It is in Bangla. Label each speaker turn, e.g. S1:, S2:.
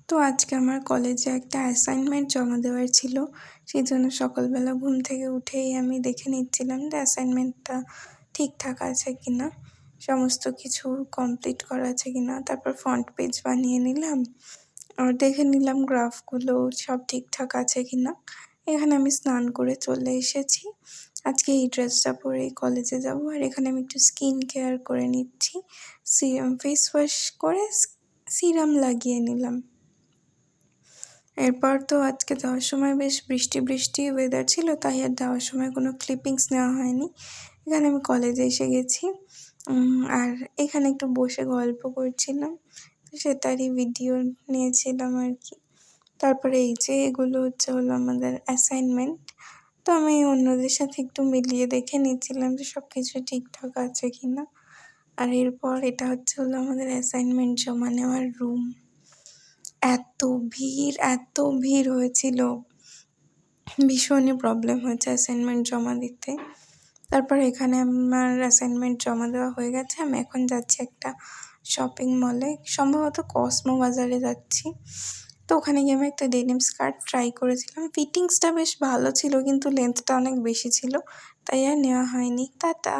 S1: তো আজকে আমার কলেজে একটা অ্যাসাইনমেন্ট জমা দেওয়ার ছিল। সেজন্য সকালবেলা ঘুম থেকে উঠেই আমি দেখে নিচ্ছিলাম যে অ্যাসাইনমেন্টটা ঠিকঠাক আছে কিনা। সমস্ত কিছু কমপ্লিট করা আছে কিনা। তারপর ফ্রন্ট পেজ বানিয়ে নিলাম। আর দেখে নিলাম গ্রাফগুলো সব ঠিকঠাক আছে কিনা। এখানে আমি স্নান করে চলে এসেছি। আজকে এই ড্রেসটা পরেই কলেজে যাব। আর এখানে আমি একটু স্কিন কেয়ার করে নিচ্ছি। ফেস ওয়াশ করে সিরাম লাগিয়ে নিলাম। এরপর তো আজকে যাওয়ার সময় বেশ বৃষ্টি বৃষ্টি ওয়েদার ছিল, তাই আর যাওয়ার সময় কোনো ক্লিপিংস নেওয়া হয়নি। এখানে আমি কলেজে এসে গেছি। আর এখানে একটু বসে গল্প করছিলাম, তো সেটারই ভিডিও নিয়েছিলাম আর কি। তারপরে এই যে এগুলো হলো আমাদের অ্যাসাইনমেন্ট। তো আমি অন্যদের সাথে একটু মিলিয়ে দেখে নিচ্ছিলাম যে সব কিছু ঠিকঠাক আছে কিনা। আর এরপর এটা হলো আমাদের অ্যাসাইনমেন্ট জমা নেওয়ার রুম। এত ভিড় হয়েছিল, ভীষণই প্রবলেম হয়েছে অ্যাসাইনমেন্ট জমা দিতে। তারপর এখানে আমার অ্যাসাইনমেন্ট জমা দেওয়া হয়ে গেছে। আমি এখন যাচ্ছি একটা শপিং মলে, সম্ভবত কসমো বাজারে যাচ্ছি। তো ওখানে গিয়ে আমি একটা ডেনিম স্কার্ট ট্রাই করেছিলাম। ফিটিংসটা বেশ ভালো ছিল, কিন্তু লেন্থটা অনেক বেশি ছিল, তাই আর নেওয়া হয়নি। টাটা।